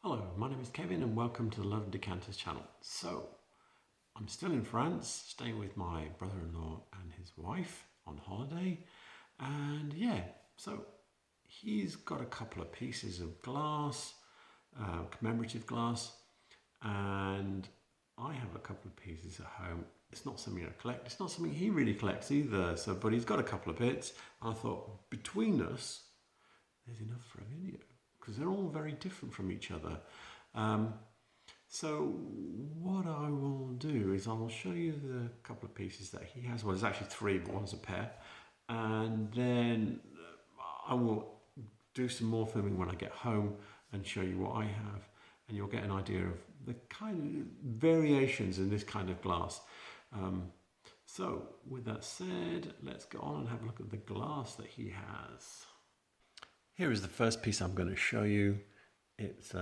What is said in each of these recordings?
Hello, my name is Kevin and welcome to the Love Decanters channel. So, I'm still in France, staying with my brother-in-law and his wife on holiday. And yeah, so he's got a couple of pieces of glass, commemorative glass, and I have a couple of pieces at home. It's not something I collect, it's not something he really collects either, but he's got a couple of bits. I thought between us, there's enough for a video, because they're all very different from each other. So what I will do is I will show you the couple of pieces that he has. Well, there's actually three, but one's a pair. And then I will do some more filming when I get home and show you what I have. And you'll get an idea of the kind of variations in this kind of glass. So with that said, let's go on and have a look at the glass that he has. Here is the first piece I'm going to show you. It's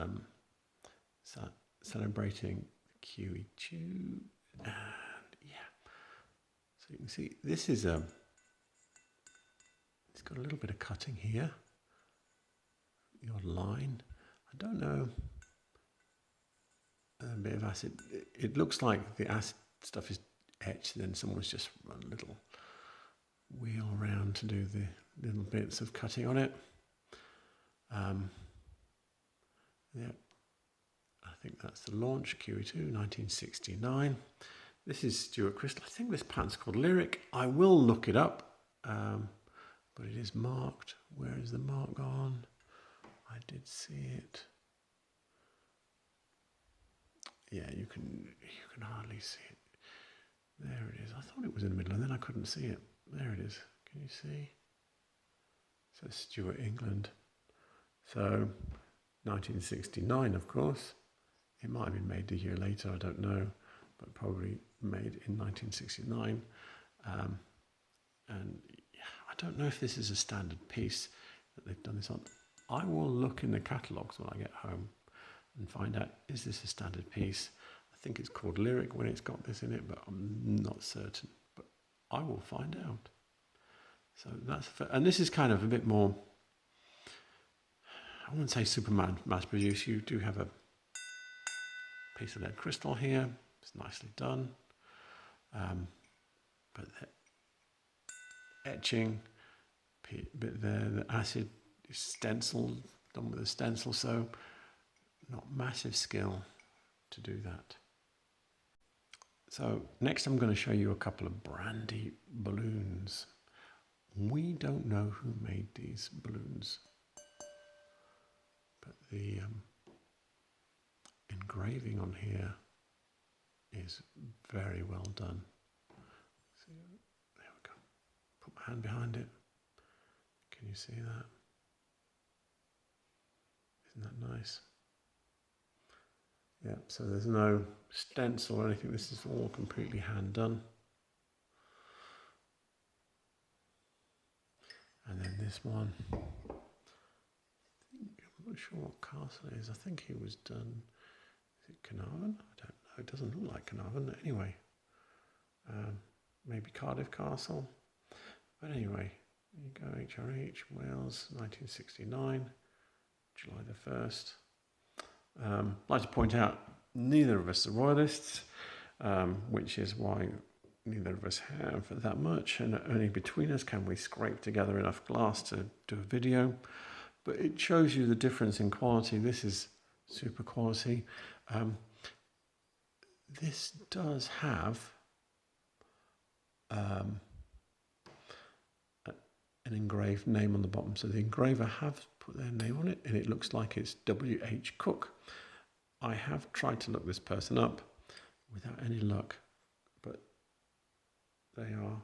celebrating QE2, and yeah. So you can see this is it's got a little bit of cutting here. The odd line. I don't know. A bit of acid. It looks like the acid stuff is etched. Then someone's just run a little wheel around to do the little bits of cutting on it. Yeah, I think that's the launch, QE2, 1969. This is Stuart Crystal. I think this pattern's called Lyric. I will look it up, but it is marked. Where is the mark gone? I did see it. Yeah, you can hardly see it. There it is. I thought it was in the middle, and then I couldn't see it. There it is. Can you see? It says Stuart, England. So, 1969, of course. It might have been made a year later, I don't know, but probably made in 1969. And yeah, I don't know if this is a standard piece that they've done this on. I will look in the catalogues when I get home and find out, is this a standard piece? I think it's called Lyric when it's got this in it, but I'm not certain. But I will find out. So that's, and this is kind of a bit more, I wouldn't say super mass produced. You do have a piece of lead crystal here. It's nicely done. But the etching bit there, the acid is stenciled, done with a stencil, so not massive skill to do that. So next I'm going to show you a couple of Brandy balloons. We don't know who made these balloons, but the engraving on here is very well done. See, there we go. Put my hand behind it. Can you see that? Isn't that nice? Yeah, so there's no stencil or anything. This is all completely hand done. And then this one. I'm not sure what castle it is. I think it was done. Is it Carnarvon? I don't know. It doesn't look like Carnarvon. Anyway, maybe Cardiff Castle. But anyway, there you go. HRH, Wales, 1969, July the 1st. I'd like to point out, neither of us are royalists, which is why neither of us have that much, and only between us can we scrape together enough glass to do a video. But it shows you the difference in quality. This is super quality. This does have an engraved name on the bottom. So the engraver have put their name on it, and it looks like it's W.H. Cook. I have tried to look this person up without any luck, but they are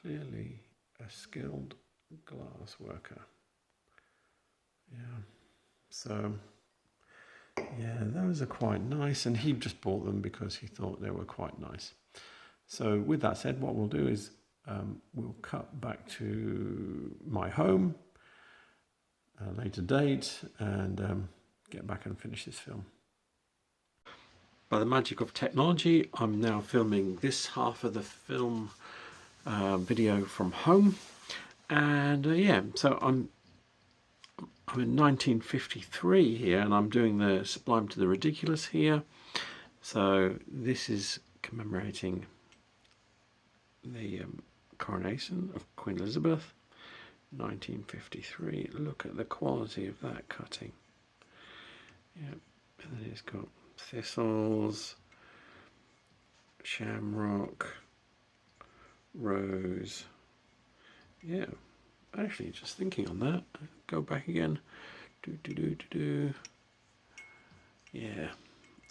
clearly a skilled glass worker. Yeah, so yeah, those are quite nice, and he just bought them because he thought they were quite nice. So with that said, what we'll do is we'll cut back to my home at a later date and get back and finish this film. By the magic of technology, I'm now filming this half of the film video from home, and yeah, so I'm in 1953 here, and I'm doing the Sublime to the Ridiculous here. So this is commemorating the coronation of Queen Elizabeth, 1953. Look at the quality of that cutting. Yeah, and then it's got thistles, shamrock, rose. Yeah, actually, just thinking on that. Go back again. Yeah,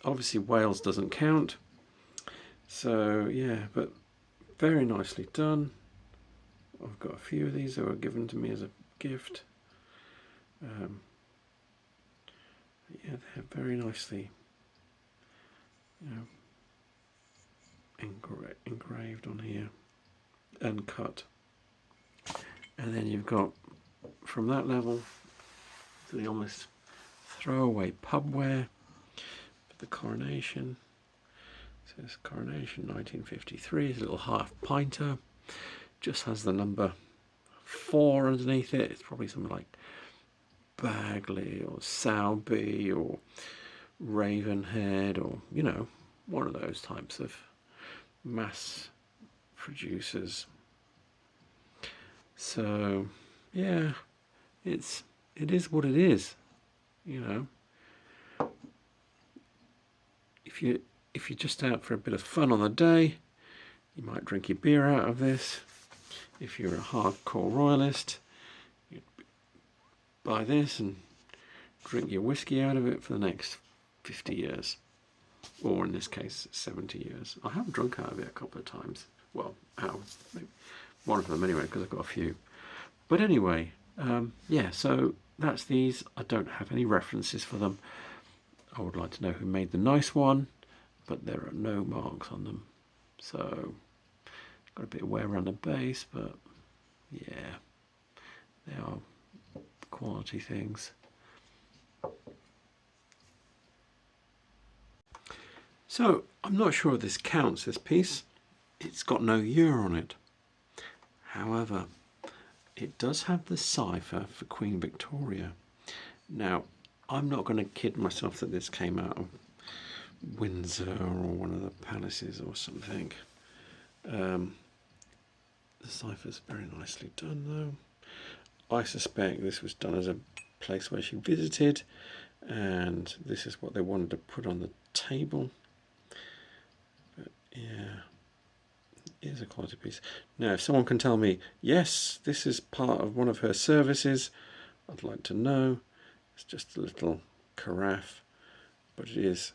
obviously Wales doesn't count. So yeah, but very nicely done. I've got a few of these that were given to me as a gift. Yeah, they're very nicely, you know, engraved on here and cut. And then you've got, from that level, the almost throwaway pubware for the coronation. It says Coronation 1953. It's a little half pinter. Just has the number 4 underneath it. It's probably something like Bagley or Sowerby or Ravenhead, or, you know, one of those types of mass producers. So yeah, it is what it is, you know. If you're just out for a bit of fun on the day, you might drink your beer out of this. If you're a hardcore royalist, you'd buy this and drink your whiskey out of it for the next 50 years. Or in this case, 70 years. I have drunk out of it a couple of times. Well, one of them anyway, because I've got a few. But anyway, yeah, so that's these. I don't have any references for them. I would like to know who made the nice one, but there are no marks on them. So, got a bit of wear around the base, but yeah, they are quality things. So, I'm not sure if this counts, this piece. It's got no year on it. However, it does have the cipher for Queen Victoria. Now, I'm not going to kid myself that this came out of Windsor or one of the palaces or something. The cipher's very nicely done, though. I suspect this was done as a place where she visited, and this is what they wanted to put on the table. But yeah, it is a quality piece. Now, if someone can tell me, yes, this is part of one of her services, I'd like to know. It's just a little carafe, but it is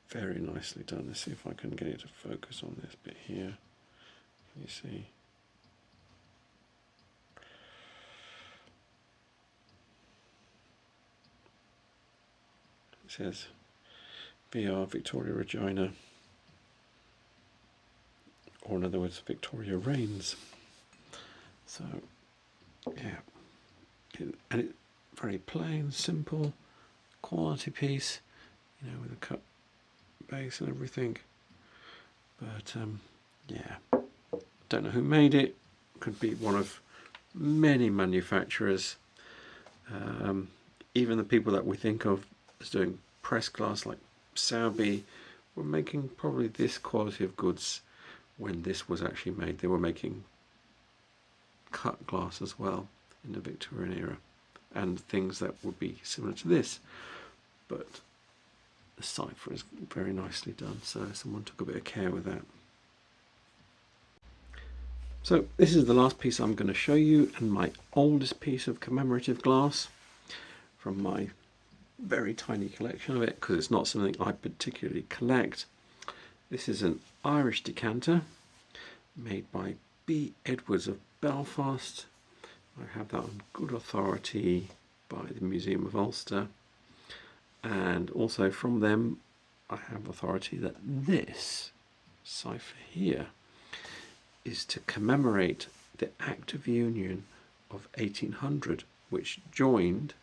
very nicely done. Let's see if I can get it to focus on this bit here. Can you see? It says VR Victoria Regina, or in other words, Victoria reigns. So, yeah, and it's very plain, simple, quality piece, you know, with a cut base and everything. But yeah, don't know who made it. Could be one of many manufacturers. Even the people that we think of as doing press glass, like Sowerby, were making probably this quality of goods when this was actually made. They were making cut glass as well in the Victorian era, and things that would be similar to this. But the cipher is very nicely done, so someone took a bit of care with that. So this is the last piece I'm going to show you, and my oldest piece of commemorative glass from my very tiny collection of it, because it's not something I particularly collect. This is an Irish decanter made by B. Edwards of Belfast. I have that on good authority by the Museum of Ulster, and also from them I have authority that this cipher here is to commemorate the Act of Union of 1800, which joined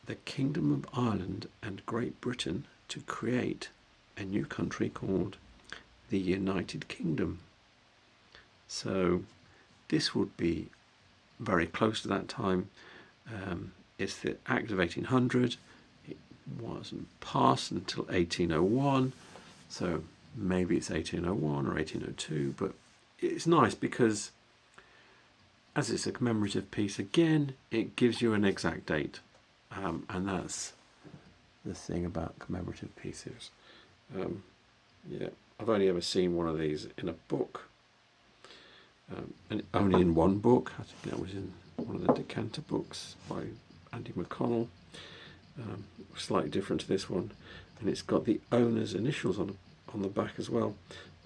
the Kingdom of Ireland and Great Britain to create a new country called the United Kingdom. So this would be very close to that time. It's the Act of 1800. It wasn't passed until 1801, so maybe it's 1801 or 1802, but it's nice because as it's a commemorative piece, again, it gives you an exact date, and that's the thing about commemorative pieces. Yeah, I've only ever seen one of these in a book, and only in one book. I think that was in one of the Decanter books by Andy McConnell. Slightly different to this one, and it's got the owner's initials on the back as well,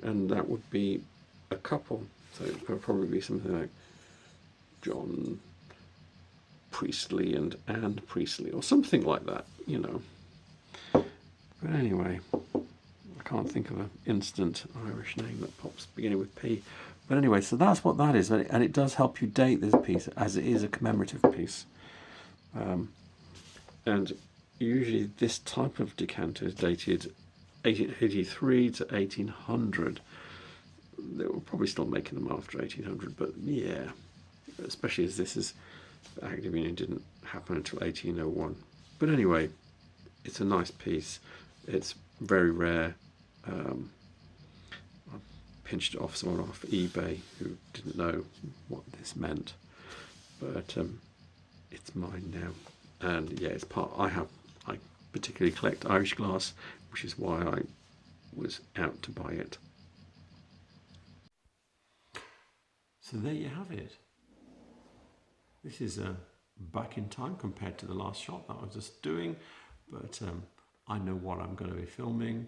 and that would be a couple, so it could probably be something like John Priestley and Anne Priestley or something like that, you know. But anyway, I can't think of an instant Irish name that pops beginning with P. But anyway, so that's what that is, and it does help you date this piece as it is a commemorative piece. And usually this type of decanter is dated 1883 to 1800. They were probably still making them after 1800, but yeah, especially as this is, the Act of Union didn't happen until 1801. But anyway, it's a nice piece. It's very rare. I pinched it off someone off eBay who didn't know what this meant, but it's mine now. And yeah, it's part. I particularly collect Irish glass, which is why I was out to buy it. So there you have it. This is back in time compared to the last shot that I was just doing, but I know what I'm going to be filming.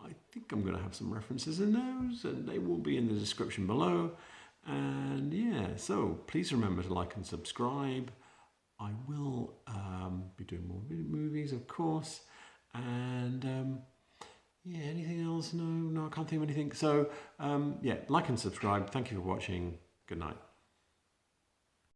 I think I'm going to have some references in those, and they will be in the description below. And yeah, so please remember to like and subscribe. I will be doing more movies, of course, and yeah, anything else? No, I can't think of anything. So yeah, like and subscribe. Thank you for watching. Good night.